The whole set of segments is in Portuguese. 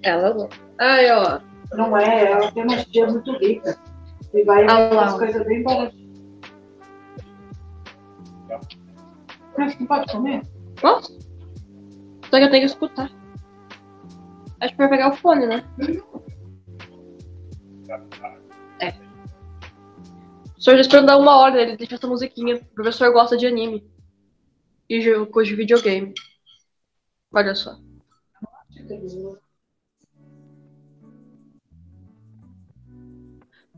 Ela não. Aí, ó. Não é, ela tem umas dias muito ricas. E vai umas coisas bem baratinhas. Mas não pode comer? Posso? Só que eu tenho que escutar. Acho que vai pegar o fone, né? É. O senhor já esperando dar 1 hora, ele deixa essa musiquinha. O professor gosta de anime. E coisa de videogame. Olha só.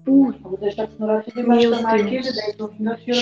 Vou deixar a senhora aqui debaixo da marquise, daí tô vindo aqui.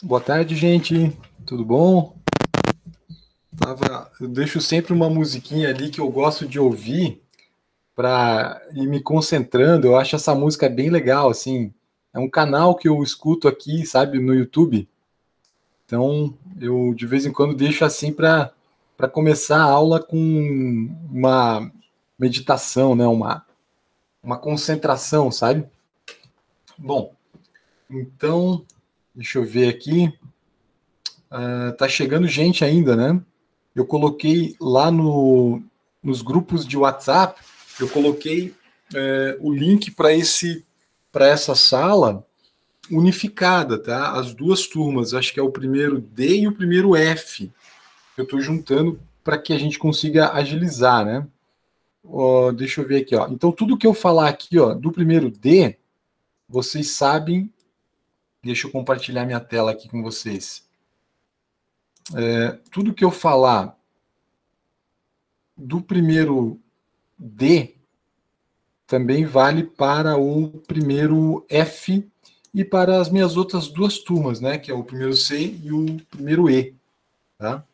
Boa tarde, gente. Tudo bom? Eu deixo sempre uma musiquinha ali que eu gosto de ouvir para ir me concentrando. Eu acho essa música bem legal, assim. É um canal que eu escuto aqui, sabe, no YouTube. Então, eu de vez em quando deixo assim para começar a aula com uma meditação, né? Uma concentração, sabe? Bom, então, deixa eu ver aqui. Tá chegando gente ainda, né? Eu coloquei lá nos grupos de WhatsApp, eu coloquei o link para essa sala unificada, tá? As duas turmas, acho que é o primeiro D e o primeiro F. Eu estou juntando para que a gente consiga agilizar, né? Deixa eu ver aqui, ó. Então, tudo que eu falar aqui, ó, do primeiro D, vocês sabem. Deixa eu compartilhar minha tela aqui com vocês. Tudo que eu falar do primeiro D também vale para o primeiro F e para as minhas outras duas turmas, né? Que é o primeiro C e o primeiro E, tá?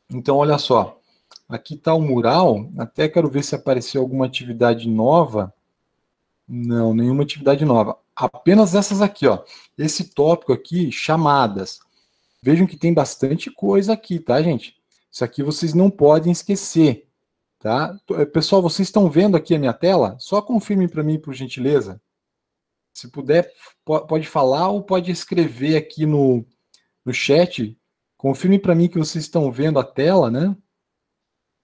Então, olha só. Aqui está o mural. Até quero ver se apareceu alguma atividade nova. Não, nenhuma atividade nova. Apenas essas aqui, ó. Esse tópico aqui, chamadas. Vejam que tem bastante coisa aqui, tá, gente? Isso aqui vocês não podem esquecer, tá? Pessoal, vocês estão vendo aqui a minha tela? Só confirmem para mim, por gentileza. Se puder, pode falar ou pode escrever aqui no chat. Confirme para mim que vocês estão vendo a tela, né?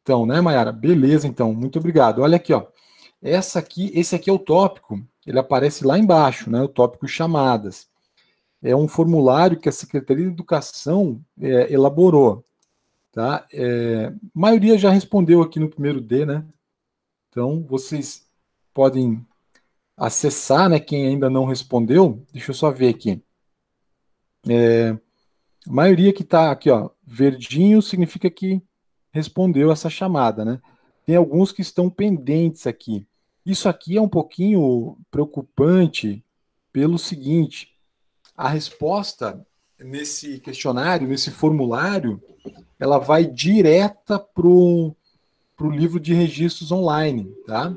Então, né, Mayara? Beleza, então. Muito obrigado. Olha aqui, ó. Esse aqui é o tópico. Ele aparece lá embaixo, né? O tópico chamadas. É um formulário que a Secretaria de Educação elaborou, tá? A maioria já respondeu aqui no primeiro D, né? Então, vocês podem acessar, né? Quem ainda não respondeu, deixa eu só ver aqui. A maioria que está aqui, ó, verdinho, significa que respondeu essa chamada, né? Tem alguns que estão pendentes aqui. Isso aqui é um pouquinho preocupante pelo seguinte: a resposta nesse questionário, nesse formulário, ela vai direta para o livro de registros online, tá?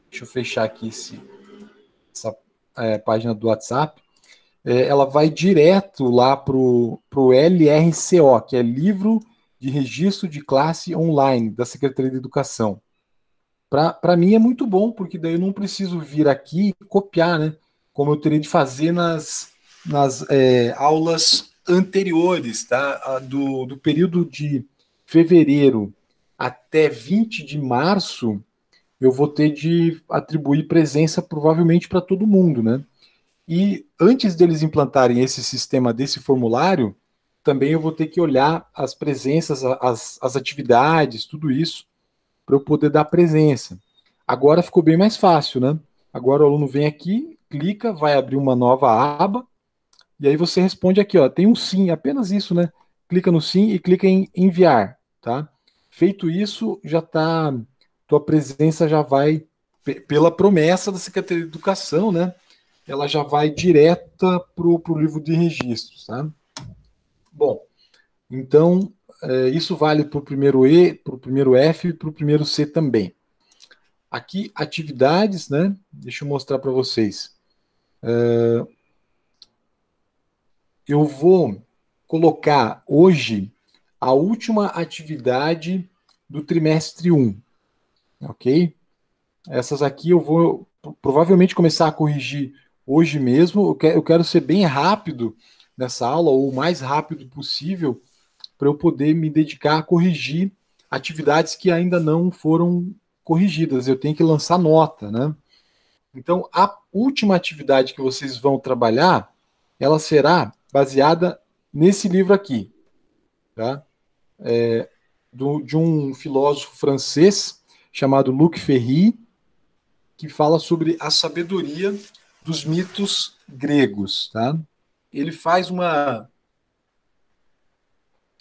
Deixa eu fechar aqui essa página do WhatsApp. Ela vai direto lá para o LRCO, que é Livro de Registro de Classe Online, da Secretaria de Educação. Para mim é muito bom, porque daí eu não preciso vir aqui e copiar, né? Como eu teria de fazer nas aulas anteriores, tá? Do período de fevereiro até 20 de março, eu vou ter de atribuir presença provavelmente para todo mundo, né? E antes deles implantarem esse sistema desse formulário, também eu vou ter que olhar as presenças, as atividades, tudo isso, para eu poder dar presença. Agora ficou bem mais fácil, né? Agora o aluno vem aqui, clica, vai abrir uma nova aba, e aí você responde aqui, ó, tem um sim, apenas isso, né? Clica no sim e clica em enviar, tá? Feito isso, já tá, tua presença já vai, pela promessa da Secretaria de Educação, né? Ela já vai direta para o livro de registros, tá? Bom, então isso vale para o primeiro E, para o primeiro F e para o primeiro C também. Aqui, atividades, né? Deixa eu mostrar para vocês. Eu vou colocar hoje a última atividade do trimestre 1, ok? Essas aqui eu vou provavelmente começar a corrigir hoje mesmo. Eu quero ser bem rápido nessa aula, ou o mais rápido possível, para eu poder me dedicar a corrigir atividades que ainda não foram corrigidas. Eu tenho que lançar nota, né? Então, a última atividade que vocês vão trabalhar, ela será baseada nesse livro aqui, tá? De um filósofo francês chamado Luc Ferry, que fala sobre a sabedoria dos mitos gregos, tá? Ele faz uma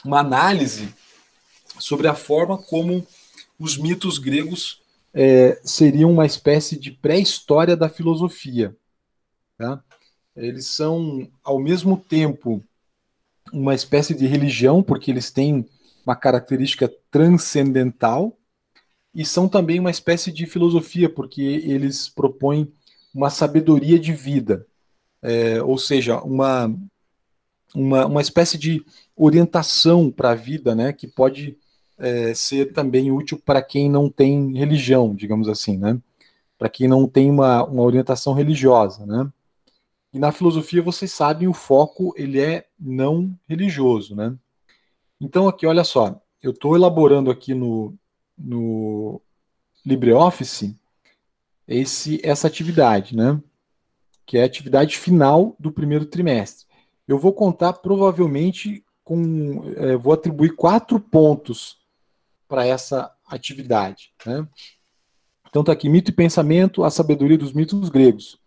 análise sobre a forma como os mitos gregos seriam uma espécie de pré-história da filosofia, tá? Eles são, ao mesmo tempo, uma espécie de religião, porque eles têm uma característica transcendental, e são também uma espécie de filosofia, porque eles propõem uma sabedoria de vida, ou seja, uma espécie de orientação para a vida, né, que pode ser também útil para quem não tem religião, digamos assim, né, para quem não tem uma orientação religiosa, né. E na filosofia, vocês sabem, o foco ele é não religioso, né. Então aqui, olha só, eu estou elaborando aqui no LibreOffice essa atividade, né? Que é a atividade final do primeiro trimestre. Eu vou contar provavelmente vou atribuir 4 pontos para essa atividade, né? Então tá aqui, mito e pensamento, a sabedoria dos mitos gregos.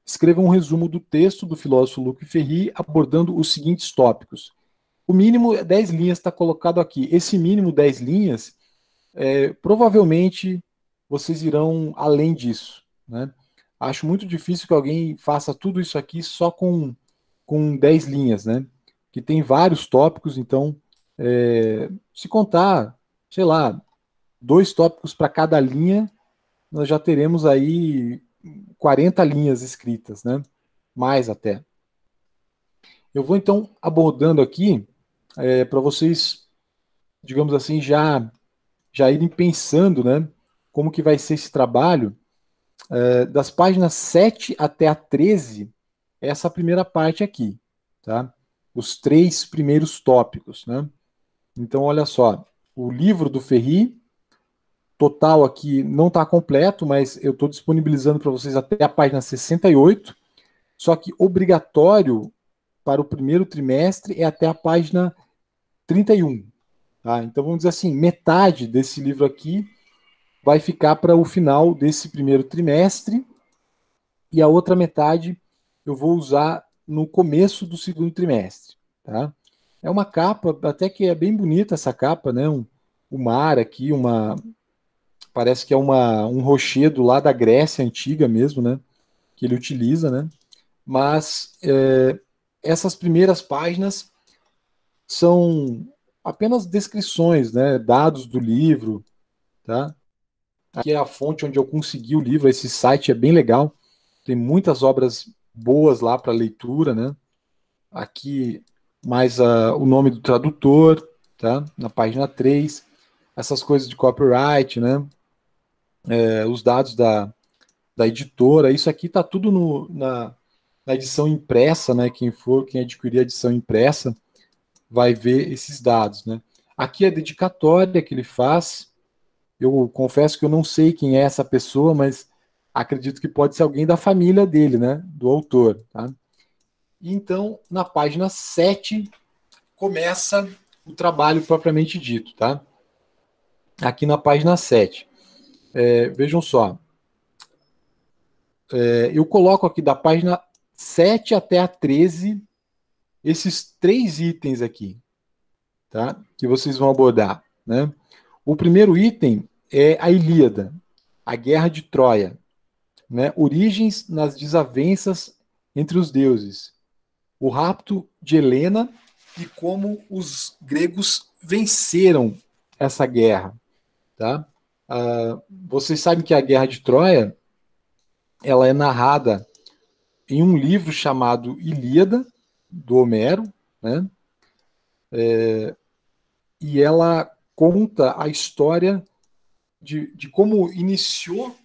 Escreva um resumo do texto do filósofo Luc Ferry abordando os seguintes tópicos. O mínimo 10 linhas está colocado aqui. Esse mínimo 10 linhas, provavelmente vocês irão além disso, né? Acho muito difícil que alguém faça tudo isso aqui só com 10 linhas, né? Que tem vários tópicos, então, se contar, sei lá, 2 tópicos para cada linha, nós já teremos aí 40 linhas escritas, né? Mais até. Eu vou, então, abordando aqui, para vocês, digamos assim, já irem pensando, né? Como que vai ser esse trabalho. Das páginas 7 até a 13, essa primeira parte aqui, tá? Os 3 primeiros tópicos, né? Então, olha só, o livro do Ferry, total aqui não está completo, mas eu estou disponibilizando para vocês até a página 68, só que obrigatório para o primeiro trimestre é até a página 31, tá? Então, vamos dizer assim, metade desse livro aqui vai ficar para o final desse primeiro trimestre, e a outra metade eu vou usar no começo do segundo trimestre, tá? É uma capa, até que é bem bonita essa capa, né? O mar aqui, parece que é um rochedo lá da Grécia antiga mesmo, né? Que ele utiliza, né? Mas essas primeiras páginas são apenas descrições, né? Dados do livro, tá? Aqui é a fonte onde eu consegui o livro, esse site é bem legal, tem muitas obras boas lá para leitura, né? Aqui mais o nome do tradutor, tá? Na página 3, essas coisas de copyright, né? Os dados da editora, isso aqui tá tudo na edição impressa, né? Quem adquirir a edição impressa vai ver esses dados, né? Aqui é a dedicatória que ele faz. Eu confesso que eu não sei quem é essa pessoa, mas acredito que pode ser alguém da família dele, né? Do autor, tá? Então, na página 7, começa o trabalho propriamente dito, tá? Aqui na página 7. Vejam só. Eu coloco aqui da página 7 até a 13 esses 3 itens aqui, tá? Que vocês vão abordar, né? O primeiro item é a Ilíada, a Guerra de Troia, né? Origens nas desavenças entre os deuses, o rapto de Helena e como os gregos venceram essa guerra, tá? Vocês sabem que a Guerra de Troia ela é narrada em um livro chamado Ilíada, do Homero, né? E ela conta a história de como iniciou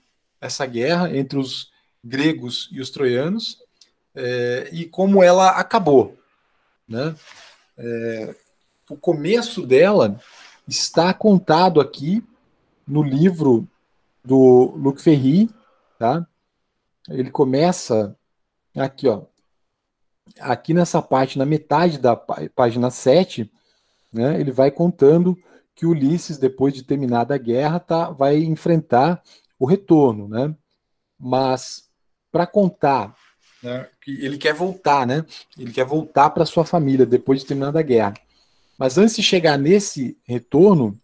essa guerra entre os gregos e os troianos e como ela acabou, né? O começo dela está contado aqui no livro do Luc Ferry, tá? Ele começa aqui, ó, aqui nessa parte, na metade da página 7, né, ele vai contando que Ulisses, depois de terminada a guerra, vai enfrentar o retorno, né? Mas para contar, né, que ele quer voltar, né? Ele quer voltar para sua família depois de terminada a guerra. Mas antes de chegar nesse retorno,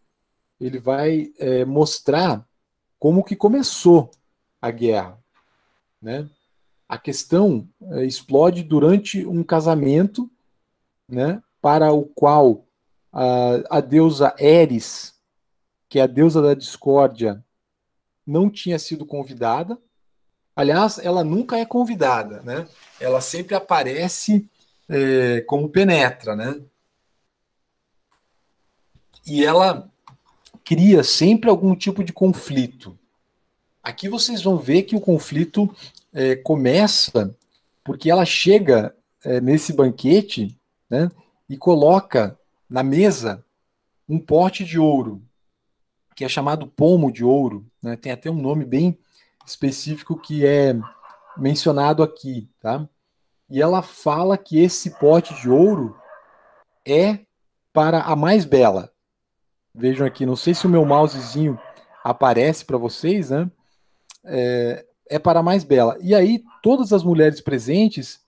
ele vai mostrar como que começou a guerra, né? A questão explode durante um casamento, né, para o qual a deusa Eris, que é a deusa da discórdia, não tinha sido convidada. Aliás, ela nunca é convidada, né? Ela sempre aparece como penetra, né? E ela cria sempre algum tipo de conflito. Aqui vocês vão ver que o conflito começa porque ela chega nesse banquete, né, e coloca na mesa um pote de ouro, que é chamado pomo de ouro, né? Tem até um nome bem específico que é mencionado aqui, tá? E ela fala que esse pote de ouro é para a mais bela. Vejam aqui, não sei se o meu mousezinho aparece para vocês, né? É para a mais bela. E aí todas as mulheres presentes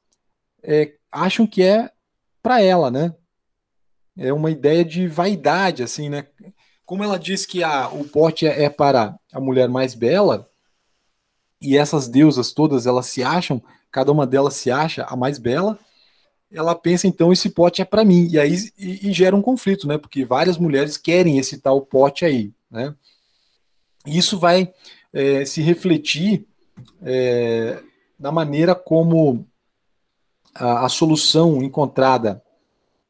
acham que é para ela, né? É uma ideia de vaidade, assim, né? Como ela diz que o pote é para a mulher mais bela, e essas deusas todas, elas se acham, cada uma delas se acha a mais bela, ela pensa, então, esse pote é para mim. E aí gera um conflito, né? Porque várias mulheres querem esse tal pote aí, né? E isso vai se refletir na maneira como a solução encontrada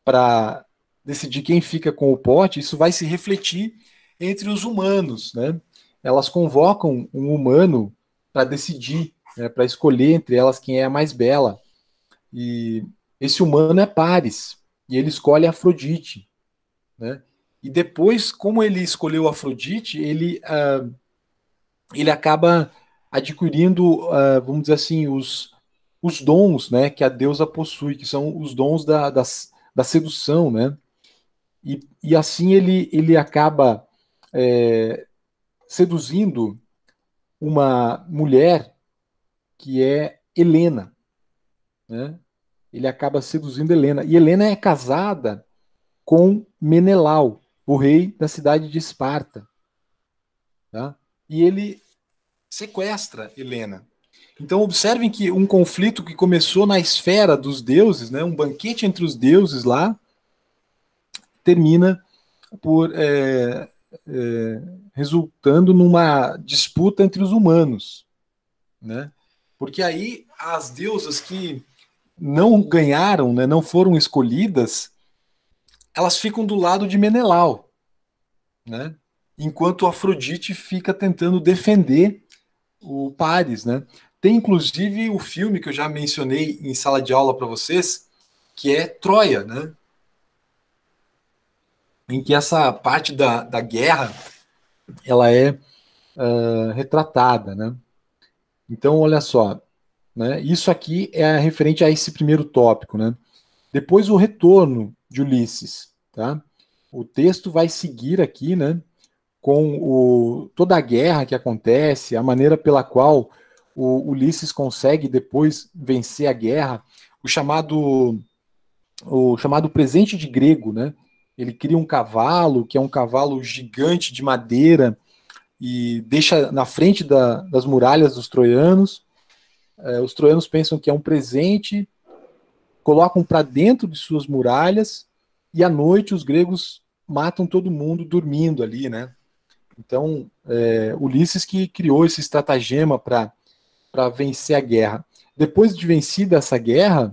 para decidir quem fica com o pote, isso vai se refletir entre os humanos, né? Elas convocam um humano para decidir, né, para escolher entre elas quem é a mais bela. E esse humano é Paris, e ele escolhe Afrodite, né? E depois, como ele escolheu Afrodite, ele acaba adquirindo, vamos dizer assim, os dons, né, que a deusa possui, que são os dons da sedução, né? E assim ele acaba seduzindo uma mulher que é Helena, né? Ele acaba seduzindo Helena. E Helena é casada com Menelau, o rei da cidade de Esparta. Tá? E ele sequestra Helena. Então observem que um conflito que começou na esfera dos deuses, né, um banquete entre os deuses lá, termina por resultando numa disputa entre os humanos, né? Porque aí as deusas que não ganharam, né, não foram escolhidas, elas ficam do lado de Menelau, né? Enquanto Afrodite fica tentando defender o Paris, né? Tem inclusive o filme que eu já mencionei em sala de aula para vocês, que é Troia, né? Em que essa parte da guerra ela é retratada, né? Então, olha só, né? Isso aqui é referente a esse primeiro tópico, né? Depois o retorno de Ulisses, tá? O texto vai seguir aqui, né? Com toda a guerra que acontece, a maneira pela qual o Ulisses consegue depois vencer a guerra, o chamado presente de grego, né? Ele cria um cavalo, que é um cavalo gigante de madeira, e deixa na frente das muralhas dos troianos. Os troianos pensam que é um presente, colocam para dentro de suas muralhas, e à noite os gregos matam todo mundo dormindo ali, né? Então, Ulisses que criou esse estratagema para vencer a guerra. Depois de vencida essa guerra,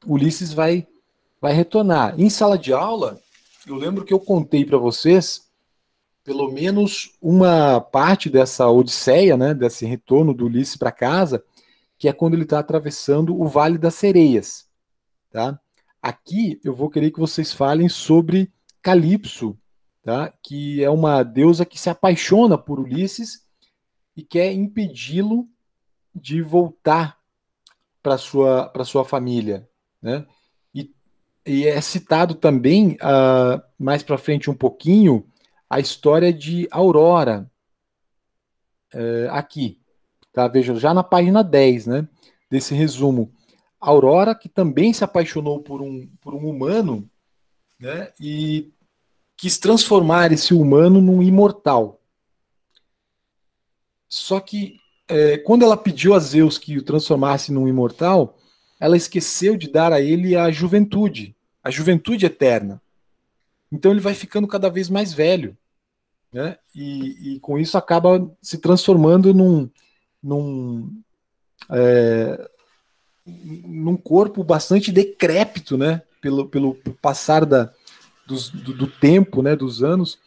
Ulisses vai retornar. Em sala de aula, eu lembro que eu contei para vocês pelo menos uma parte dessa odisseia, né, desse retorno do Ulisses para casa, que é quando ele está atravessando o Vale das Sereias. Tá? Aqui eu vou querer que vocês falem sobre Calipso, tá? Que é uma deusa que se apaixona por Ulisses e quer impedi-lo de voltar para sua família, né? E é citado também, mais para frente um pouquinho, a história de Aurora, aqui. Tá? Veja, já na página 10, né, desse resumo. Aurora, que também se apaixonou por um humano, né, e quis transformar esse humano num imortal. Só que, quando ela pediu a Zeus que o transformasse num imortal, ela esqueceu de dar a ele a juventude eterna. Então ele vai ficando cada vez mais velho, né? E com isso acaba se transformando num, num corpo bastante decrépito, né? Pelo passar do tempo, né? Dos anos.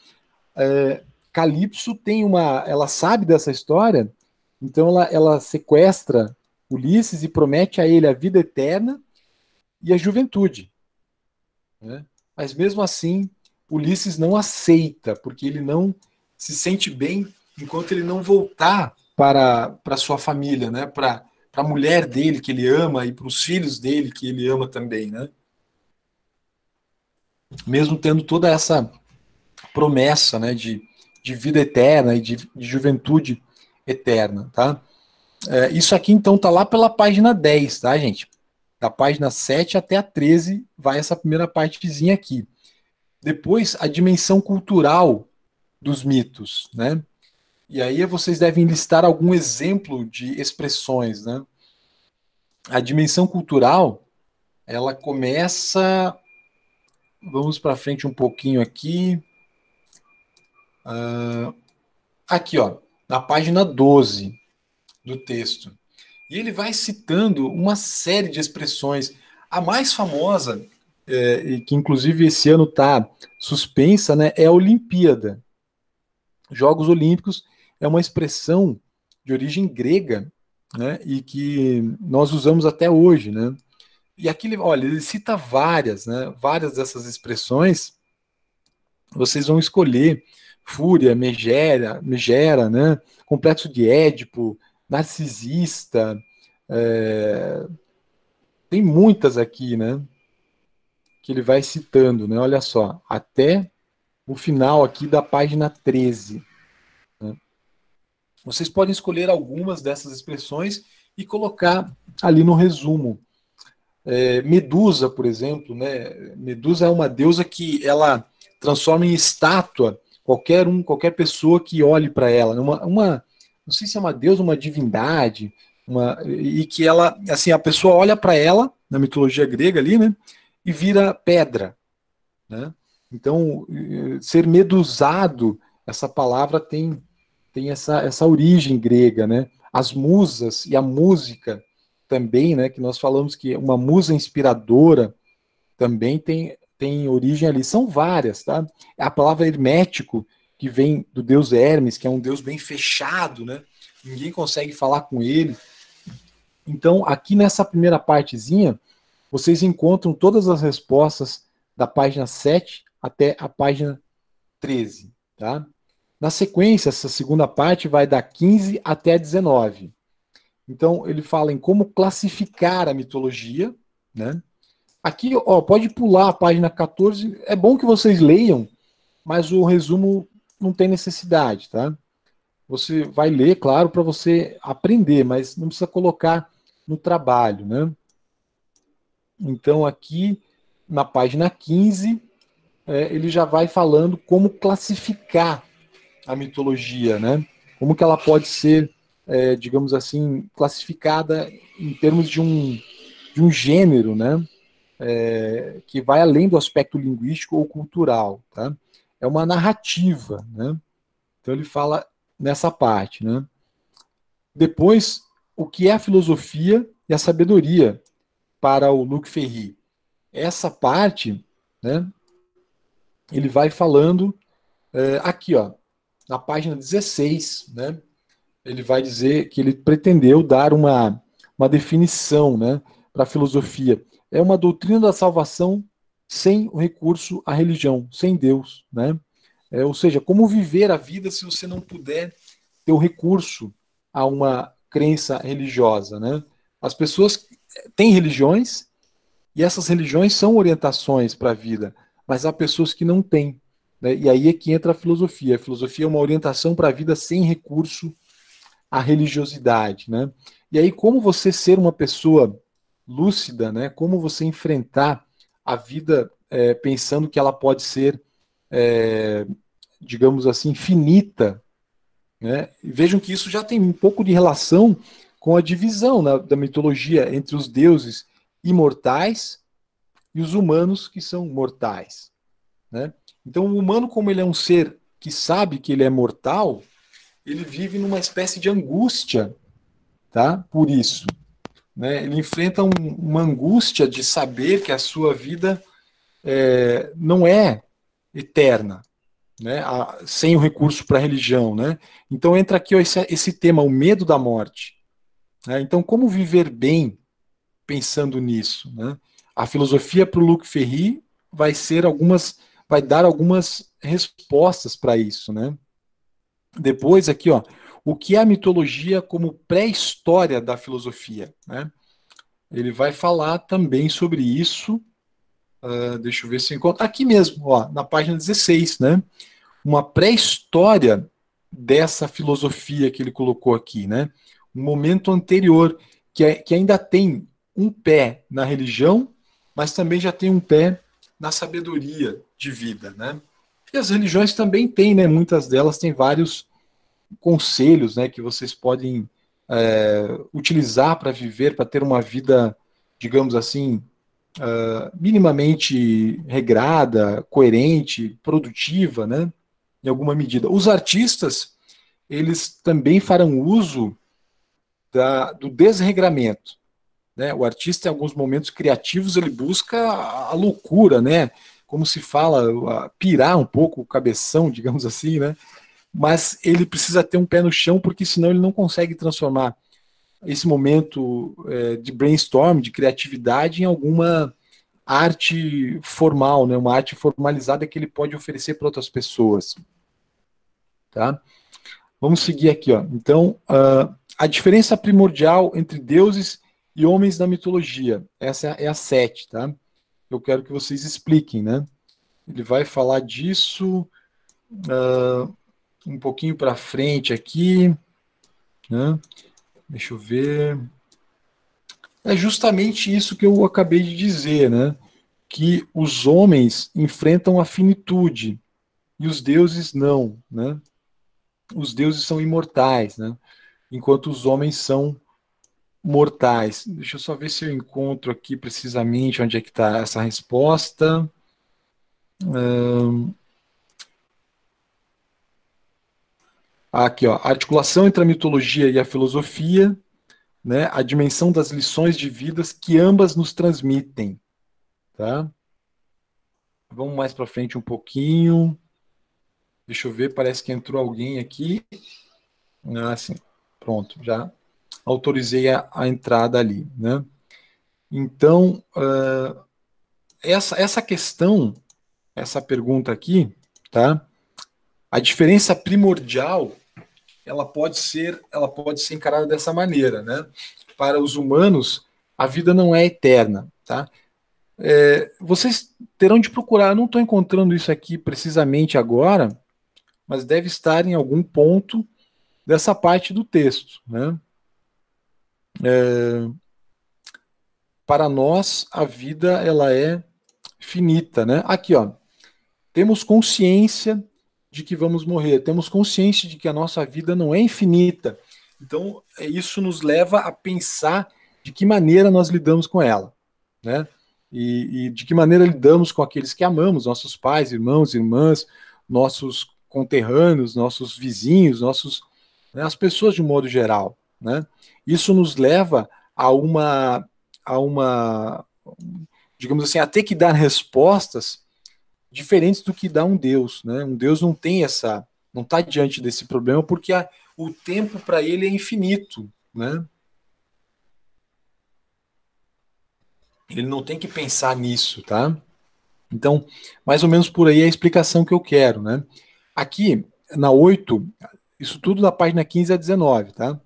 Calypso tem ela sabe dessa história, então ela sequestra Ulisses e promete a ele a vida eterna e a juventude, né? Mas mesmo assim, Ulisses não aceita, porque ele não se sente bem enquanto ele não voltar para sua família, né? Para a mulher dele que ele ama e para os filhos dele que ele ama também, né? Mesmo tendo toda essa promessa, né, de vida eterna e de juventude eterna, tá? Isso aqui, então, tá lá pela página 10, tá, gente? Da página 7 até a 13 vai essa primeira partezinha aqui. Depois, a dimensão cultural dos mitos, né? E aí vocês devem listar algum exemplo de expressões, né? A dimensão cultural, ela começa... Vamos para frente um pouquinho aqui. Aqui, ó, na página 12 do texto. E ele vai citando uma série de expressões. A mais famosa, que inclusive esse ano está suspensa, né, é a Olimpíada. Jogos Olímpicos é uma expressão de origem grega, né, e que nós usamos até hoje, né? E aqui, olha, ele cita várias, né, várias dessas expressões. Vocês vão escolher Fúria, Megera, né, Complexo de Édipo, Narcisista, tem muitas aqui, né, que ele vai citando, né, olha só, até o final aqui da página 13. Né? Vocês podem escolher algumas dessas expressões e colocar ali no resumo. Medusa, por exemplo, né? Medusa é uma deusa que ela transforma em estátua qualquer pessoa que olhe para ela. Não sei se é uma deusa, uma divindade, e que ela, assim, a pessoa olha para ela, na mitologia grega ali, né? E vira pedra, né? Então, ser medusado, essa palavra tem essa origem grega, né? As musas e a música também, né? Que nós falamos que uma musa inspiradora também tem origem ali. São várias, tá? A palavra hermético, que vem do deus Hermes, que é um deus bem fechado, né? Ninguém consegue falar com ele. Então, aqui nessa primeira partezinha, vocês encontram todas as respostas da página 7 até a página 13, tá? Na sequência, essa segunda parte vai da 15 até a 19. Então, ele fala em como classificar a mitologia, né? Aqui, ó, pode pular a página 14. É bom que vocês leiam, mas o resumo não tem necessidade, tá? Você vai ler, claro, para você aprender, mas não precisa colocar no trabalho, né? Então, aqui na página 15, ele já vai falando como classificar a mitologia, né? Como que ela pode ser, digamos assim, classificada em termos de um gênero, né? Que vai além do aspecto linguístico ou cultural, tá? É uma narrativa, né? Então ele fala nessa parte, né? Depois, o que é a filosofia e a sabedoria para o Luc Ferry? Essa parte, né? Ele vai falando aqui, ó, na página 16, né? Ele vai dizer que ele pretendeu dar uma definição, né, para a filosofia. É uma doutrina da salvação sem o recurso à religião, sem Deus, né? Ou seja, como viver a vida se você não puder ter o recurso a uma crença religiosa, né? As pessoas têm religiões e essas religiões são orientações para a vida, mas há pessoas que não têm, né? E aí é que entra a filosofia. A filosofia é uma orientação para a vida sem recurso à religiosidade, né? E aí como você ser uma pessoa lúcida, né? Como você enfrentar a vida pensando que ela pode ser, digamos assim, finita, né? E vejam que isso já tem um pouco de relação com a divisão, né, da mitologia entre os deuses imortais e os humanos que são mortais, né? Então o humano, como ele é um ser que sabe que ele é mortal, ele vive numa espécie de angústia, tá? Por isso, né? Ele enfrenta uma angústia de saber que a sua vida não é eterna, né? Sem o recurso para a religião, né? Então entra aqui ó, esse tema, o medo da morte, né? Então como viver bem pensando nisso, né? A filosofia para o Luc Ferry vai dar algumas respostas para isso, né? Depois aqui, ó, o que é a mitologia como pré-história da filosofia, né? Ele vai falar também sobre isso. Deixa eu ver se eu encontro. Aqui mesmo, ó, na página 16, né? Uma pré-história dessa filosofia que ele colocou aqui, né? Um momento anterior, que ainda tem um pé na religião, mas também já tem um pé na sabedoria de vida, né? E as religiões também têm, né? Muitas delas têm vários conselhos, né? Que vocês podem utilizar para viver, para ter uma vida, digamos assim, minimamente regrada, coerente, produtiva, né? Em alguma medida. Os artistas, eles também farão uso do desregramento, né? O artista, em alguns momentos criativos, ele busca a loucura, né? Como se fala, pirar um pouco o cabeção, digamos assim, né? Mas ele precisa ter um pé no chão, porque senão ele não consegue transformar esse momento de brainstorm, de criatividade, em alguma arte formal, né? Uma arte formalizada que ele pode oferecer para outras pessoas. Tá? Vamos seguir aqui. Ó. Então, a diferença primordial entre deuses e homens da mitologia. Essa é a 7, tá? Eu quero que vocês expliquem, né? Ele vai falar disso um pouquinho para frente aqui. né? Deixa eu ver. É justamente isso que eu acabei de dizer, né? Que os homens enfrentam a finitude e os deuses não, né? Os deuses são imortais, né? Enquanto os homens são mortais. Deixa eu só ver se eu encontro aqui precisamente onde é que está essa resposta. Aqui, ó, a articulação entre a mitologia e a filosofia, né? A dimensão das lições de vidas que ambas nos transmitem, tá? Vamos mais para frente um pouquinho. Deixa eu ver, parece que entrou alguém aqui. Ah, sim. Pronto, já autorizei a entrada ali, né? Então, essa questão, essa pergunta aqui, tá? A diferença primordial, ela pode ser encarada dessa maneira, né? Para os humanos, a vida não é eterna, tá? Vocês terão de procurar, eu não estou encontrando isso aqui precisamente agora, mas deve estar em algum ponto dessa parte do texto, né? Para nós, a vida ela é finita, né? Aqui, ó, temos consciência de que vamos morrer, temos consciência de que a nossa vida não é infinita. Então, isso nos leva a pensar de que maneira nós lidamos com ela, né? E de que maneira lidamos com aqueles que amamos, nossos pais, irmãos, irmãs, nossos conterrâneos, nossos vizinhos, né, as pessoas de um modo geral, né? Isso nos leva a uma, digamos assim, a ter que dar respostas diferentes do que dá um Deus, né? Um Deus não tem não está diante desse problema porque o tempo para ele é infinito, né? Ele não tem que pensar nisso, tá? Então, mais ou menos por aí é a explicação que eu quero, né? Aqui, na 8, isso tudo da página 15 a 19, tá?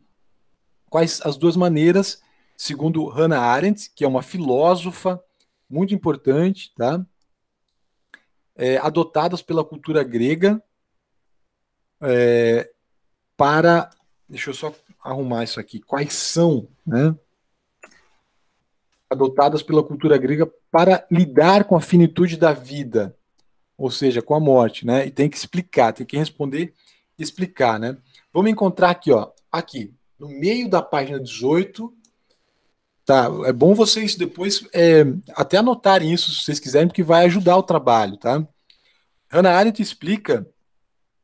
Quais as duas maneiras, segundo Hannah Arendt, que é uma filósofa muito importante, tá? Adotadas pela cultura grega para. Deixa eu só arrumar isso aqui. Quais são, né? Adotadas pela cultura grega para lidar com a finitude da vida, ou seja, com a morte, né? E tem que explicar, tem que responder e explicar, né? Vamos encontrar aqui, ó, aqui, no meio da página 18, tá? É bom vocês depois até anotarem isso, se vocês quiserem, porque vai ajudar o trabalho, tá? Hannah Arendt explica,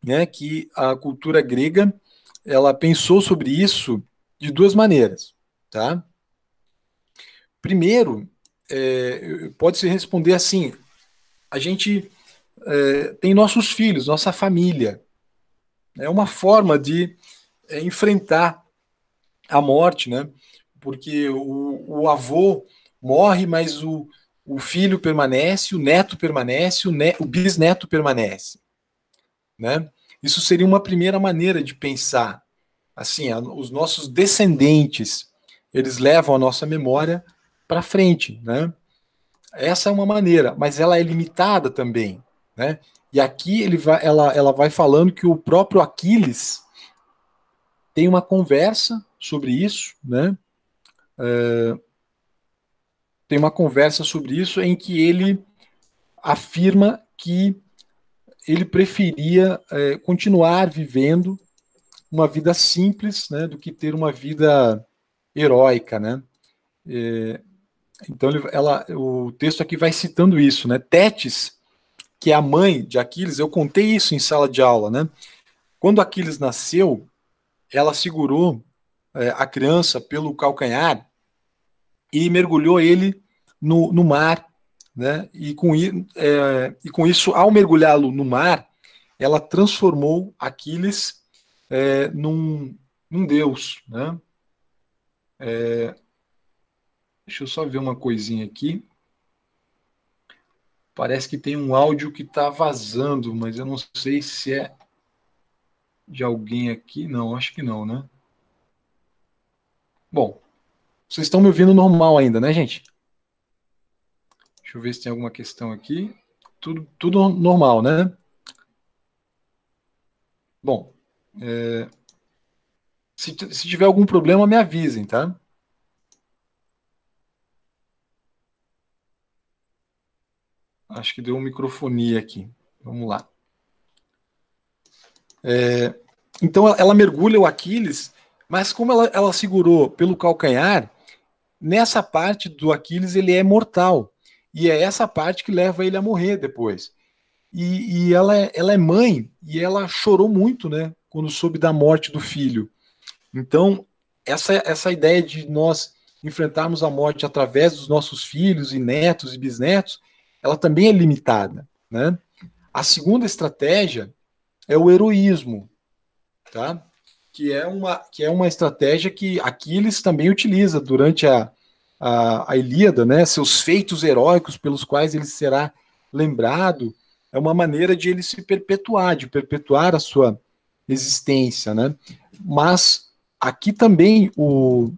né, que a cultura grega ela pensou sobre isso de duas maneiras, tá? Primeiro, pode-se responder assim: a gente tem nossos filhos, nossa família. É uma forma de enfrentar a morte, né? Porque o avô morre, mas o filho permanece, o neto permanece, o bisneto permanece, né? Isso seria uma primeira maneira de pensar. Assim, os nossos descendentes, eles levam a nossa memória para frente, né? Essa é uma maneira, mas ela é limitada também, né? E aqui ela vai falando que o próprio Aquiles tem uma conversa sobre isso, né? Tem uma conversa sobre isso em que ele afirma que ele preferia continuar vivendo uma vida simples, né, do que ter uma vida heróica, né? Então o texto aqui vai citando isso, né? Tétis, que é a mãe de Aquiles, eu contei isso em sala de aula, né? Quando Aquiles nasceu, ela segurou a criança pelo calcanhar e mergulhou ele no mar, né? E com isso, ao mergulhá-lo no mar, ela transformou Aquiles num deus, né? Deixa eu só ver uma coisinha aqui. Parece que tem um áudio que está vazando, mas eu não sei se é de alguém aqui. Não, acho que não, né? Bom, vocês estão me ouvindo normal ainda, né, gente? Deixa eu ver se tem alguma questão aqui. Tudo normal, né? Bom, Se tiver algum problema, me avisem, tá? Acho que deu uma microfonia aqui. Vamos lá. Então, ela mergulha o Aquiles, mas como ela segurou pelo calcanhar, nessa parte do Aquiles ele é mortal. E é essa parte que leva ele a morrer depois. E ela é mãe, e ela chorou muito, né? Quando soube da morte do filho. Então, essa ideia de nós enfrentarmos a morte através dos nossos filhos e netos e bisnetos, ela também é limitada, né? A segunda estratégia é o heroísmo, tá? Que é uma estratégia que Aquiles também utiliza durante a Ilíada, né? Seus feitos heróicos pelos quais ele será lembrado, é uma maneira de ele se perpetuar, de perpetuar a sua existência, né? Mas aqui também o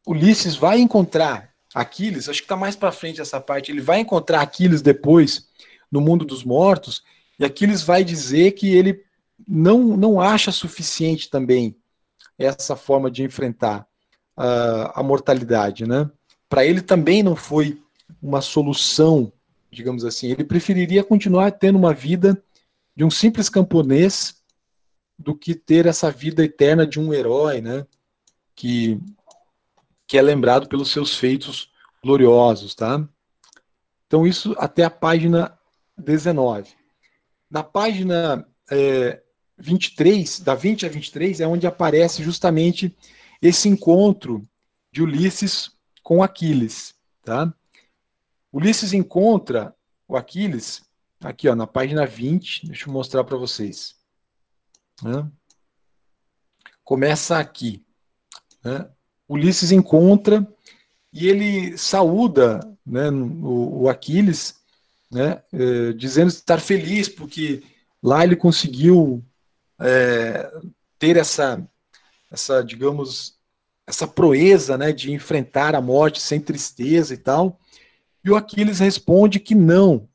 Ulisses vai encontrar Aquiles, acho que está mais para frente essa parte, ele vai encontrar Aquiles depois no mundo dos mortos, e Aquiles vai dizer que ele não acha suficiente também essa forma de enfrentar a mortalidade, né? Para ele também não foi uma solução, digamos assim, ele preferiria continuar tendo uma vida de um simples camponês do que ter essa vida eterna de um herói, né? Que é lembrado pelos seus feitos gloriosos, tá? Então isso até a página 19. Na página 23, da 20 a 23, é onde aparece justamente esse encontro de Ulisses com Aquiles, tá? Ulisses encontra o Aquiles aqui, ó, na página 20, deixa eu mostrar para vocês. Né? Começa aqui. Né? Ulisses encontra e ele saúda, né, o Aquiles, né, dizendo estar feliz porque lá ele conseguiu ter essa, digamos, essa proeza, né, de enfrentar a morte sem tristeza e tal. E o Aquiles responde que não,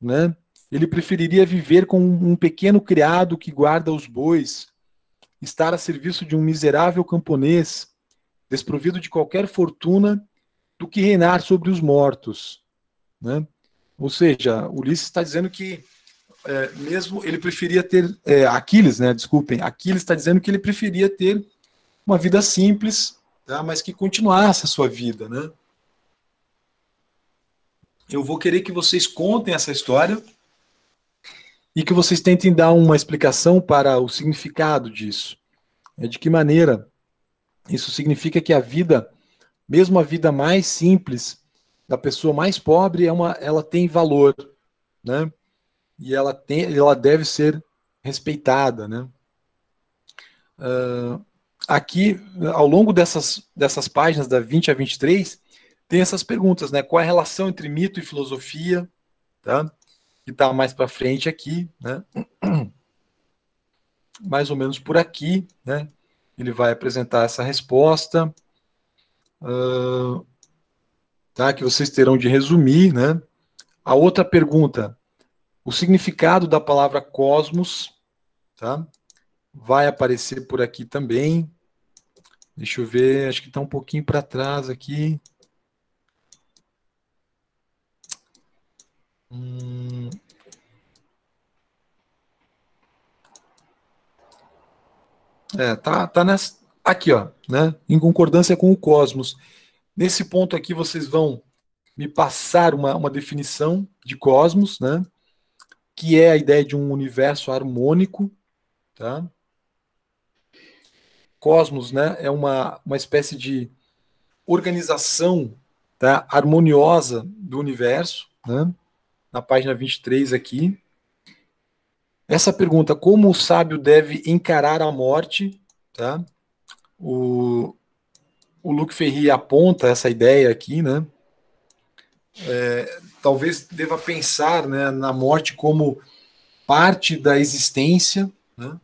né? Ele preferiria viver com um pequeno criado que guarda os bois, estar a serviço de um miserável camponês, desprovido de qualquer fortuna, do que reinar sobre os mortos, né? Ou seja, Ulisses está dizendo que mesmo ele preferia ter Aquiles, né? Desculpem, Aquiles está dizendo que ele preferia ter uma vida simples, tá? Mas que continuasse a sua vida, né? Eu vou querer que vocês contem essa história e que vocês tentem dar uma explicação para o significado disso. De que maneira isso significa que a vida, mesmo a vida mais simples, da pessoa mais pobre, ela tem valor, né? E ela deve ser respeitada, né? Aqui, ao longo dessas páginas, da 20 a 23, tem essas perguntas, né? Qual é a relação entre mito e filosofia, tá? Que está mais para frente aqui, né? Mais ou menos por aqui, né? Ele vai apresentar essa resposta, tá? Que vocês terão de resumir, né? A outra pergunta, o significado da palavra cosmos, tá? Vai aparecer por aqui também. Deixa eu ver, acho que está um pouquinho para trás aqui. Tá nessa, aqui, ó, né? Em concordância com o cosmos. Nesse ponto aqui, vocês vão me passar uma definição de cosmos, né? Que é a ideia de um universo harmônico, tá? Cosmos, né? É uma espécie de organização, tá? Harmoniosa do universo, né? Na página 23 aqui. Essa pergunta, como o sábio deve encarar a morte, tá? O Luc Ferry aponta essa ideia aqui, né? Talvez deva pensar, né, na morte como parte da existência, né?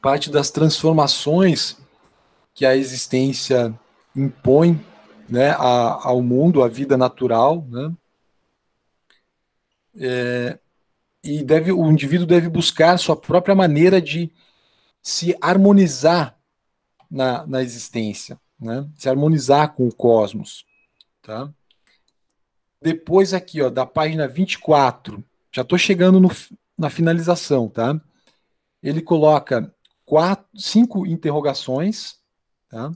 Parte das transformações que a existência impõe, né, ao mundo, à vida natural, né? e o indivíduo deve buscar sua própria maneira de se harmonizar na existência, né? Se harmonizar com o cosmos, tá? Depois aqui, ó, da página 24, já estou chegando na finalização, tá? Ele coloca 5 interrogações, tá?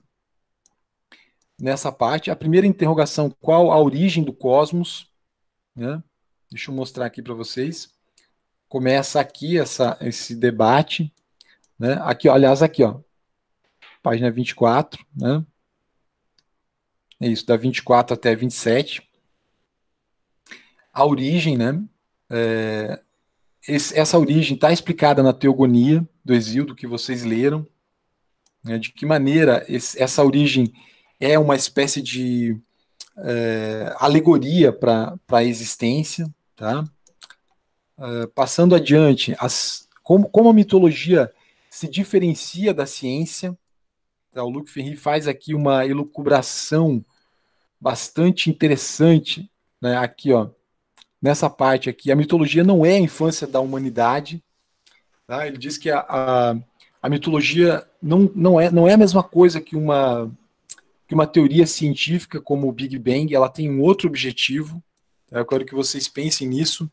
Nessa parte. A primeira interrogação, qual a origem do cosmos? Né? Deixa eu mostrar aqui para vocês. Começa aqui esse debate, né? Aqui, ó, aliás, aqui, ó, página 24, né? É isso, da 24 até 27. A origem, né? Essa origem está explicada na Teogonia do Hesíodo, que vocês leram, né? De que maneira essa origem é uma espécie de alegoria para a existência, tá? Passando adiante, como a mitologia se diferencia da ciência, tá? O Luc Ferry faz aqui uma elucubração bastante interessante, né? Aqui, ó, nessa parte aqui, a mitologia não é a infância da humanidade, tá? Ele diz que a mitologia não é a mesma coisa que uma teoria científica como o Big Bang, ela tem um outro objetivo, tá? Eu quero que vocês pensem nisso.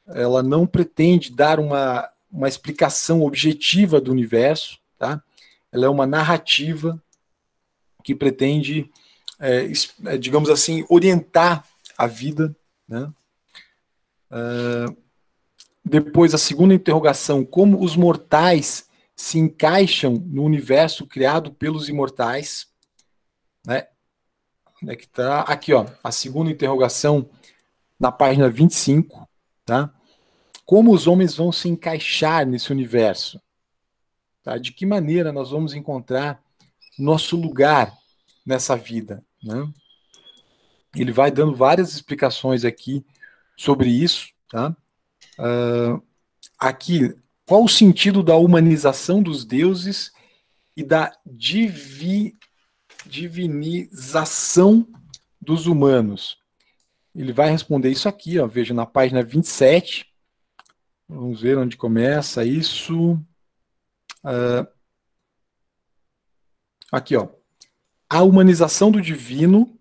Ela não pretende dar uma explicação objetiva do universo, tá? Ela é uma narrativa que pretende, digamos assim, orientar a vida, né? Depois, a segunda interrogação, como os mortais se encaixam no universo criado pelos imortais, né? Onde é que tá? Aqui, ó, a segunda interrogação, na página 25, tá? Como os homens vão se encaixar nesse universo? Tá? De que maneira nós vamos encontrar nosso lugar nessa vida, né? Ele vai dando várias explicações aqui sobre isso, tá? Aqui, qual o sentido da humanização dos deuses e da divinização dos humanos? Ele vai responder isso aqui, ó, veja na página 27. Vamos ver onde começa isso. Aqui, ó. A humanização do divino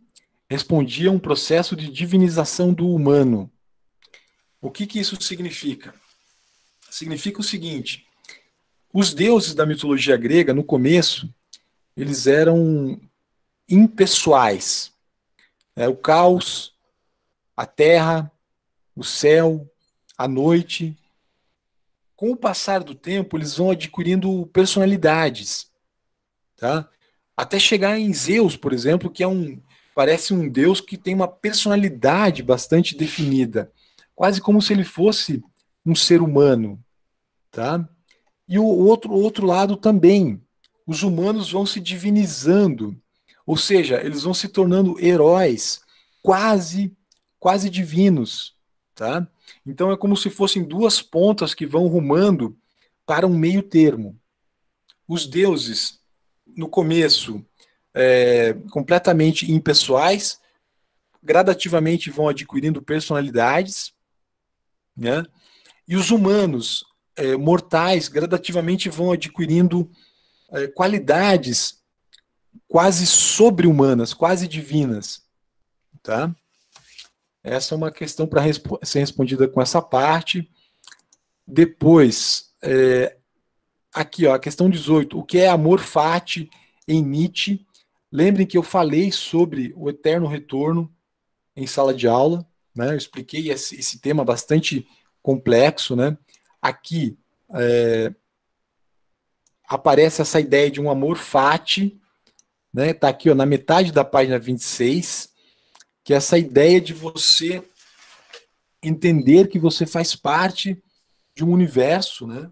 respondia a um processo de divinização do humano. O que isso significa? Significa o seguinte: os deuses da mitologia grega, no começo, eles eram impessoais. O caos, a terra, o céu, a noite. Com o passar do tempo, eles vão adquirindo personalidades, tá? Até chegar em Zeus, por exemplo, que parece um deus que tem uma personalidade bastante definida, quase como se ele fosse um ser humano, tá? E o outro lado também, os humanos vão se divinizando, ou seja, eles vão se tornando heróis quase divinos, tá? Então é como se fossem duas pontas que vão rumando para um meio termo. Os deuses, no começo, completamente impessoais, gradativamente vão adquirindo personalidades, né? E os humanos, mortais, gradativamente vão adquirindo qualidades quase sobre-humanas, quase divinas, tá? Essa é uma questão para ser respondida com essa parte. Depois, aqui, ó, a questão 18. O que é amor fati em Nietzsche? Lembrem que eu falei sobre o eterno retorno em sala de aula, né? Eu expliquei esse tema bastante complexo, né? Aqui aparece essa ideia de um amor fati, né? Tá aqui, ó, na metade da página 26, que é essa ideia de você entender que você faz parte de um universo, né?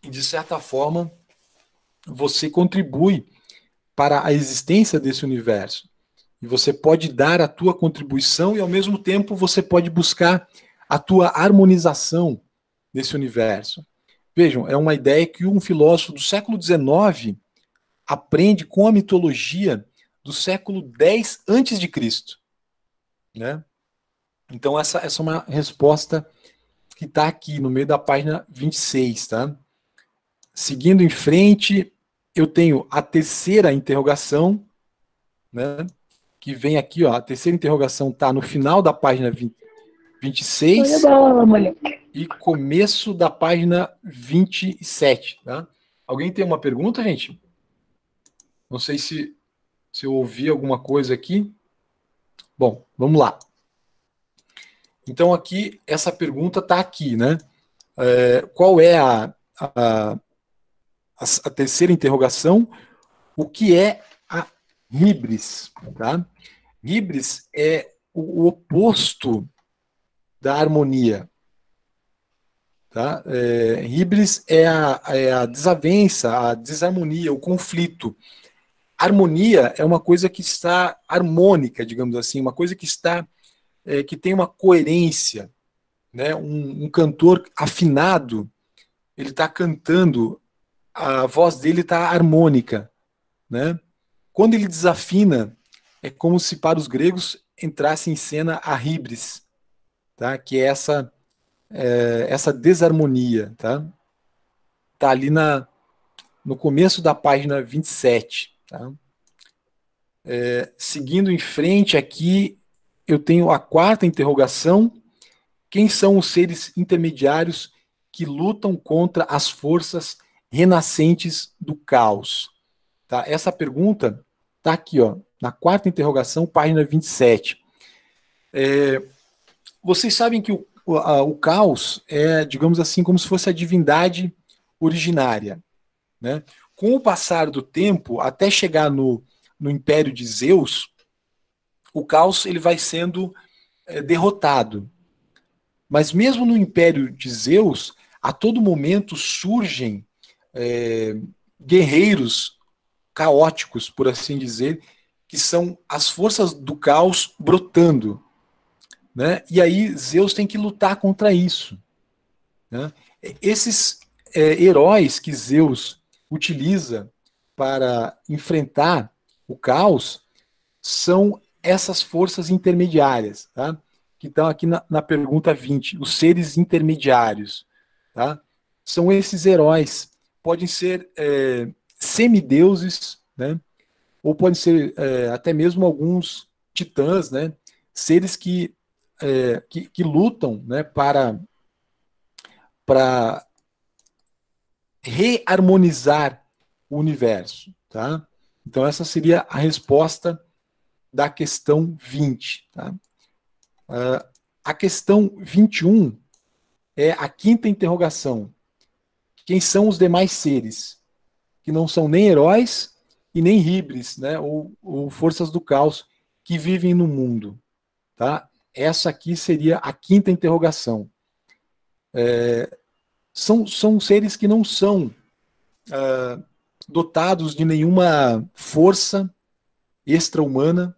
E, de certa forma, você contribui para a existência desse universo. E você pode dar a tua contribuição e, ao mesmo tempo, você pode buscar a tua harmonização nesse universo. Vejam, é uma ideia que um filósofo do século XIX aprende com a mitologia do século X a.C., né? Então, essa é uma resposta que está aqui no meio da página 26, tá? Seguindo em frente, eu tenho a terceira interrogação, né? Que vem aqui, ó. A terceira interrogação está no final da página 26 e começo da página 27, tá? Alguém tem uma pergunta, gente? Não sei se eu ouvi alguma coisa aqui. Bom, vamos lá. Então, aqui, essa pergunta está aqui, né? Qual é a terceira interrogação? O que é a híbris? Tá? Híbris é o oposto da harmonia. Tá? Híbris é a desavença, a desarmonia, o conflito. Harmonia é uma coisa que está harmônica, digamos assim, uma coisa que está que tem uma coerência, né? Um cantor afinado, ele está cantando, a voz dele está harmônica, né? Quando ele desafina, é como se para os gregos entrasse em cena a híbris, tá? Que é essa desarmonia, tá? Tá ali no começo da página 27, tá? Seguindo em frente aqui, eu tenho a quarta interrogação. Quem são os seres intermediários que lutam contra as forças renascentes do caos? Tá? Essa pergunta está aqui, ó, na quarta interrogação, página 27. Vocês sabem que o caos é, digamos assim, como se fosse a divindade originária, né? Com o passar do tempo, até chegar no império de Zeus, o caos ele vai sendo derrotado. Mas mesmo no império de Zeus, a todo momento surgem guerreiros caóticos, por assim dizer, que são as forças do caos brotando, né? E aí Zeus tem que lutar contra isso, né? Esses heróis que Zeus utiliza para enfrentar o caos são essas forças intermediárias, tá? Que estão aqui na pergunta 20, os seres intermediários, tá? São esses heróis, podem ser semideuses, né? Ou podem ser até mesmo alguns titãs, né? Seres que lutam, né? Para reharmonizar o universo, tá? Então essa seria a resposta da questão 20, tá? A questão 21 é a quinta interrogação. Quem são os demais seres? Que não são nem heróis e nem híbris, né? Ou forças do caos que vivem no mundo, tá? Essa aqui seria a quinta interrogação. São seres que não são dotados de nenhuma força extra-humana,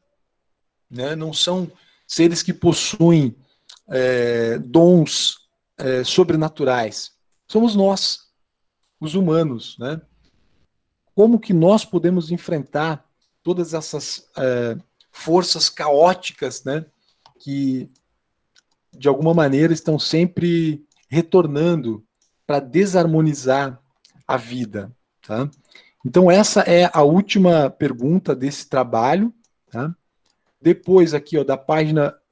né? Não são seres que possuem dons sobrenaturais. Somos nós, os humanos, né? Como que nós podemos enfrentar todas essas forças caóticas, né? Que de alguma maneira estão sempre retornando para desarmonizar a vida, tá? Então essa é a última pergunta desse trabalho, tá? Depois aqui, ó,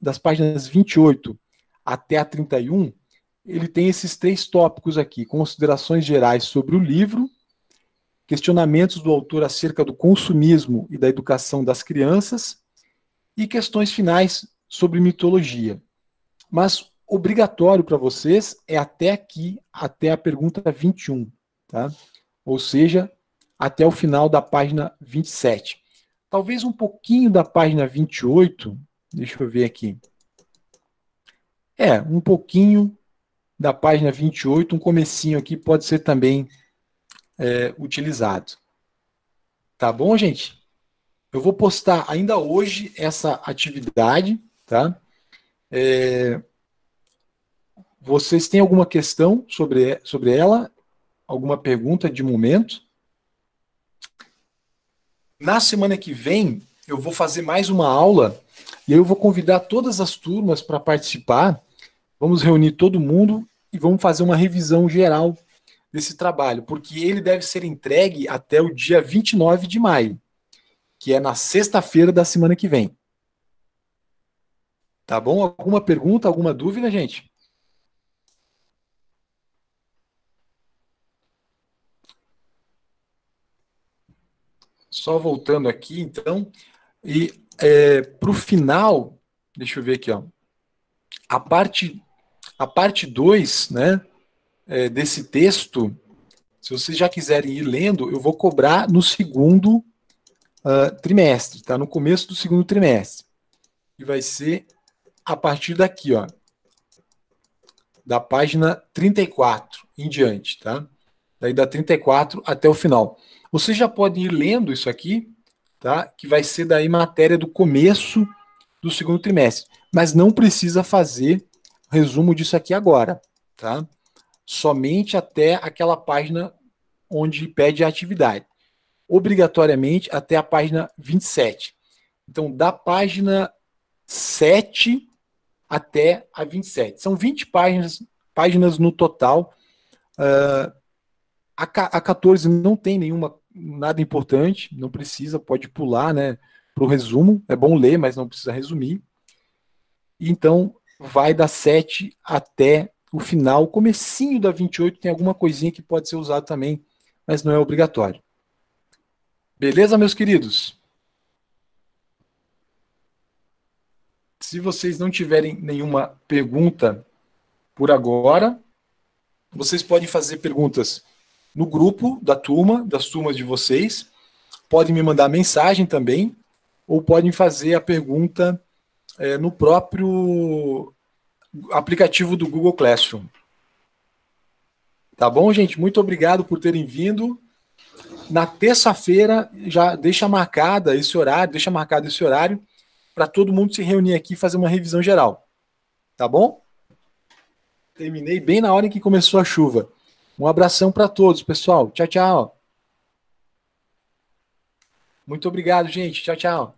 das páginas 28 até a 31, ele tem esses 3 tópicos aqui: considerações gerais sobre o livro, questionamentos do autor acerca do consumismo e da educação das crianças, e questões finais sobre mitologia. Mas obrigatório para vocês é até aqui, até a pergunta 21, tá? Ou seja, até o final da página 27. Talvez um pouquinho da página 28, deixa eu ver aqui. Um pouquinho da página 28, um comecinho aqui pode ser também utilizado. Tá bom, gente? Eu vou postar ainda hoje essa atividade, tá? Vocês têm alguma questão sobre ela? Alguma pergunta de momento? Na semana que vem, eu vou fazer mais uma aula e eu vou convidar todas as turmas para participar. Vamos reunir todo mundo e vamos fazer uma revisão geral desse trabalho, porque ele deve ser entregue até o dia 29 de maio, que é na sexta-feira da semana que vem. Tá bom? Alguma pergunta, alguma dúvida, gente? Só voltando aqui, então, e para o final, deixa eu ver aqui, ó, a parte 2, né, desse texto, se vocês já quiserem ir lendo, eu vou cobrar no segundo trimestre, tá? No começo do segundo trimestre. E vai ser a partir daqui, ó, da página 34 em diante, tá? Daí da 34 até o final. Vocês já podem ir lendo isso aqui, tá? Que vai ser daí matéria do começo do segundo trimestre. Mas não precisa fazer resumo disso aqui agora, tá? Somente até aquela página onde pede a atividade. Obrigatoriamente até a página 27. Então, da página 7 até a 27. São 20 páginas no total. A 14 não tem nada importante, não precisa, pode pular, né, para o resumo. É bom ler, mas não precisa resumir. Então, vai da 7 até o final. O comecinho da 28 tem alguma coisinha que pode ser usado também, mas não é obrigatório. Beleza, meus queridos? Se vocês não tiverem nenhuma pergunta por agora, vocês podem fazer perguntas no grupo da turma, das turmas de vocês. Podem me mandar mensagem também, ou podem fazer a pergunta no próprio aplicativo do Google Classroom. Tá bom, gente? Muito obrigado por terem vindo. Na terça-feira, já deixa marcado esse horário, para todo mundo se reunir aqui e fazer uma revisão geral. Tá bom? Terminei bem na hora em que começou a chuva. Um abração para todos, pessoal. Tchau, tchau. Muito obrigado, gente. Tchau, tchau.